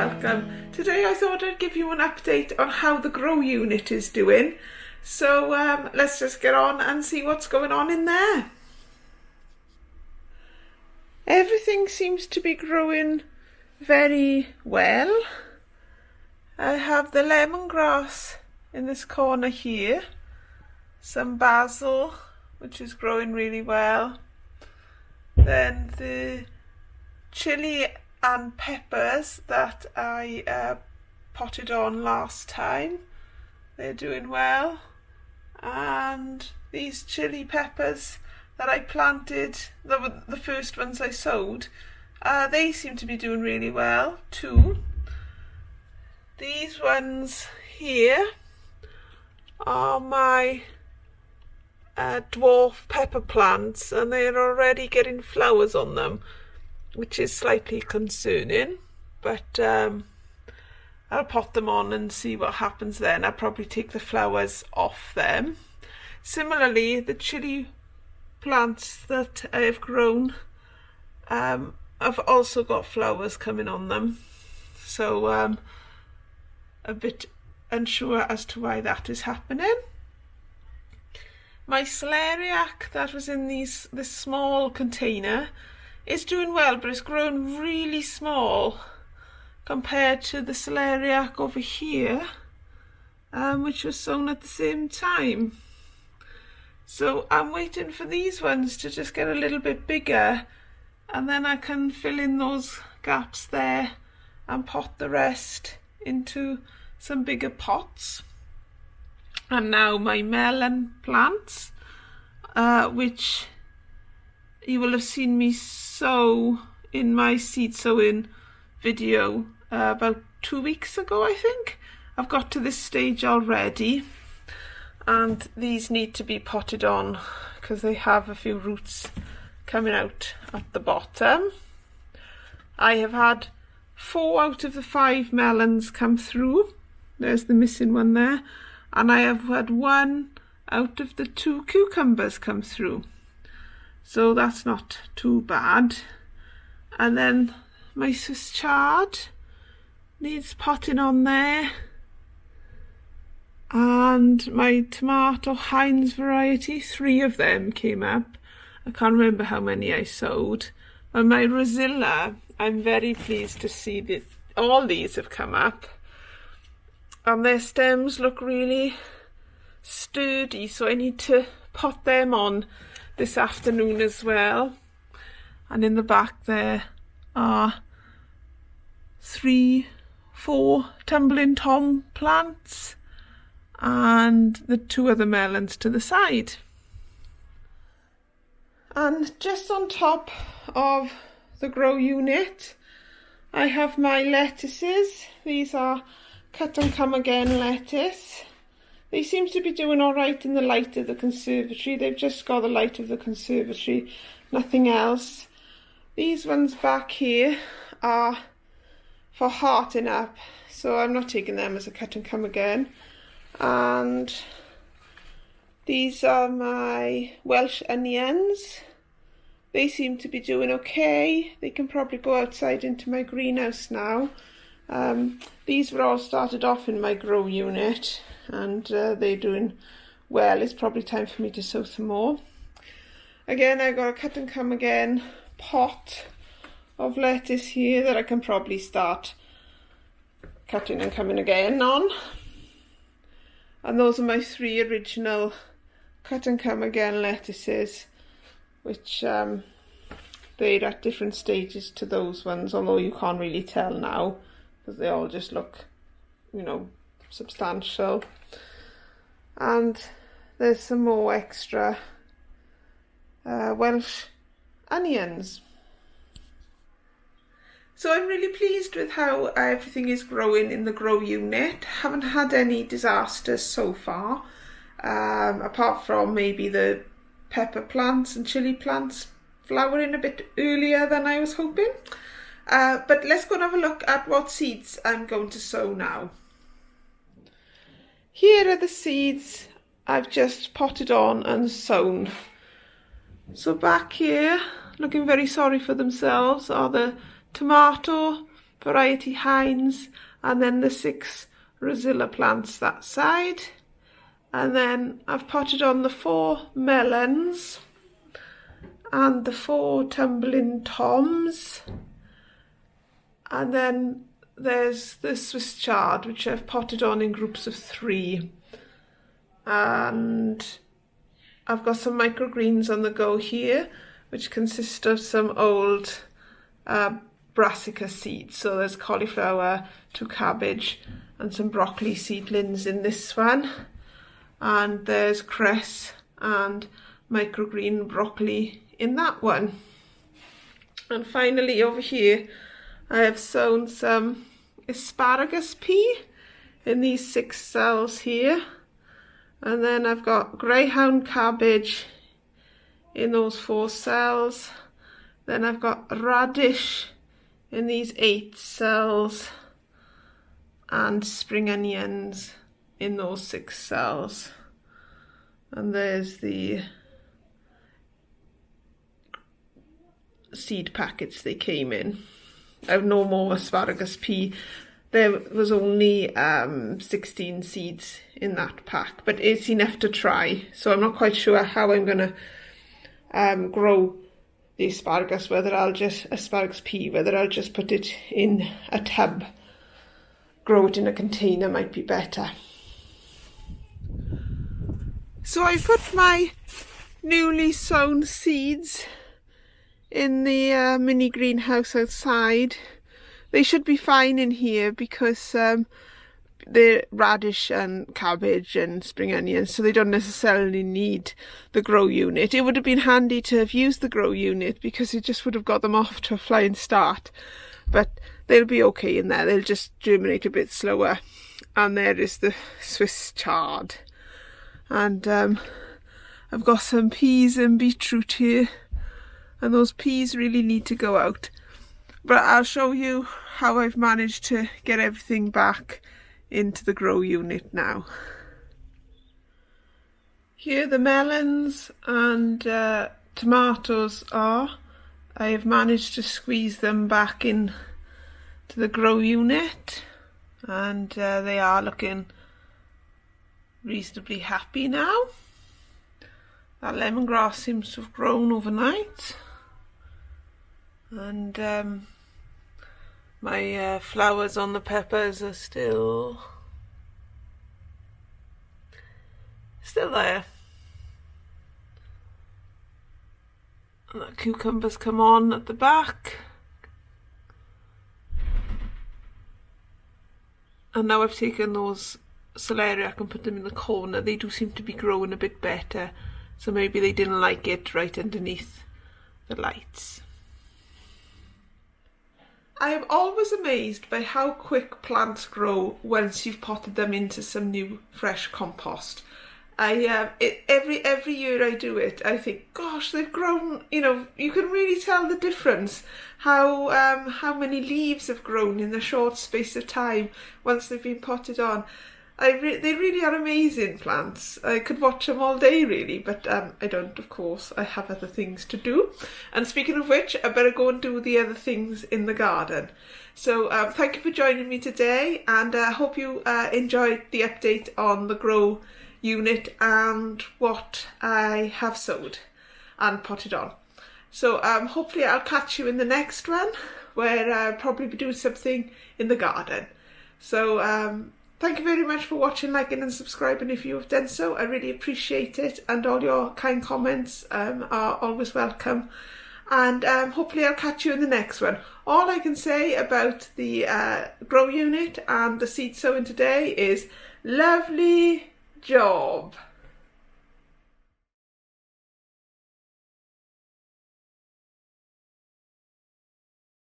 welcome. Today I thought I'd give you an update on how the grow unit is doing. So let's just get on and see what's going on in there. Everything seems to be growing very well. I have the lemongrass in this corner here, some basil which is growing really well, then the chili and peppers that I potted on last time, they're doing well, and these chili peppers that I planted, the first ones I sowed, they seem to be doing really well too. These ones here are my dwarf pepper plants, and they're already getting flowers on them, which is slightly concerning, but I'll pot them on and see what happens then. I'll probably take the flowers off them. Similarly, the chili plants that I have grown have also got flowers coming on them, so a bit unsure as to why that is happening. My celeriac that was in this small container is doing well, but it's grown really small compared to the celeriac over here, which was sown at the same time. So I'm waiting for these ones to just get a little bit bigger, and then I can fill in those gaps there and pot the rest into some bigger pots. And now my melon plants, which you will have seen me sow in my seed sowing video about 2 weeks ago, I think. I've got to this stage already, and these need to be potted on because they have a few roots coming out at the bottom. I have had 4 out of the 5 melons come through. There's the missing one there. And I have had 1 out of the 2 cucumbers come through. So that's not too bad. And then my Swiss chard needs potting on there. And my tomato Heinz variety, 3 of them came up. I can't remember how many I sowed. And my Rosilla, I'm very pleased to see that all these have come up. And their stems look really sturdy, so I need to pot them on this afternoon as well. And in the back there are 3, 4 tumbling tom plants and the 2 other melons to the side. And just on top of the grow unit, I have my lettuces. These are cut and come again lettuce. They seem to be doing all right in the light of the conservatory. They've just got the light of the conservatory, nothing else. These ones back here are for hearting up, so I'm not taking them as a cut and come again. And these are my Welsh onions. They seem to be doing okay. They can probably go outside into my greenhouse now. These were all started off in my grow unit, and they're doing well. It's probably time for me to sow some more. Again, I got a cut and come again pot of lettuce here that I can probably start cutting and coming again on. And those are my 3 original cut and come again lettuces, which they're at different stages to those ones, although you can't really tell now, because they all just look, you know, substantial. And there's some more extra Welsh onions. So I'm really pleased with how everything is growing in the grow unit. Haven't had any disasters so far, apart from maybe the pepper plants and chili plants flowering a bit earlier than I was hoping. But let's go and have a look at what seeds I'm going to sow now. Here are the seeds I've just potted on and sown. So back here, looking very sorry for themselves, are the tomato, variety Heinz, and then the 6 Rosilla plants that side. And then I've potted on the 4 melons and the 4 tumbling toms. And then there's the Swiss chard, which I've potted on in groups of 3. And I've got some microgreens on the go here, which consist of some old brassica seeds. So there's cauliflower, 2 cabbage, and some broccoli seedlings in this one. And there's cress and microgreen broccoli in that one. And finally over here I have sown some asparagus pea in these 6 cells here, and then I've got greyhound cabbage in those 4 cells, then I've got radish in these 8 cells, and spring onions in those 6 cells. And there's the seed packets they came in. I have no more asparagus pea. There was only 16 seeds in that pack, but it's enough to try. So I'm not quite sure how I'm going to grow the asparagus, whether I'll just put it in a tub. Grow it in a container might be better. So I put my newly sown seeds in the mini greenhouse outside. They should be fine in here because they're radish and cabbage and spring onions, so they don't necessarily need the grow unit. It would have been handy to have used the grow unit because it just would have got them off to a flying start, but they'll be okay in there. They'll just germinate a bit slower. And there is the Swiss chard. And I've got some peas and beetroot here, and those peas really need to go out. But I'll show you how I've managed to get everything back into the grow unit now. Here the melons and tomatoes are. I have managed to squeeze them back in to the grow unit, and they are looking reasonably happy now. That lemongrass seems to have grown overnight, and my flowers on the peppers are still there. And the cucumbers come on at the back. And now I've taken those celeriac and put them in the corner. They do seem to be growing a bit better, so maybe they didn't like it right underneath the lights. I am always amazed by how quick plants grow once you've potted them into some new fresh compost. Every year I do it, I think, gosh, they've grown. You know, you can really tell the difference how many leaves have grown in a short space of time once they've been potted on. They really are amazing plants. I could watch them all day really, but I don't, of course. I have other things to do. And speaking of which, I better go and do the other things in the garden. So thank you for joining me today, and I hope you enjoyed the update on the grow unit and what I have sowed and potted on. So hopefully I'll catch you in the next one, where I'll probably be doing something in the garden. So thank you very much for watching, liking and subscribing if you have done so. I really appreciate it, and all your kind comments are always welcome. And hopefully I'll catch you in the next one. All I can say about the grow unit and the seed sowing today is lovely job.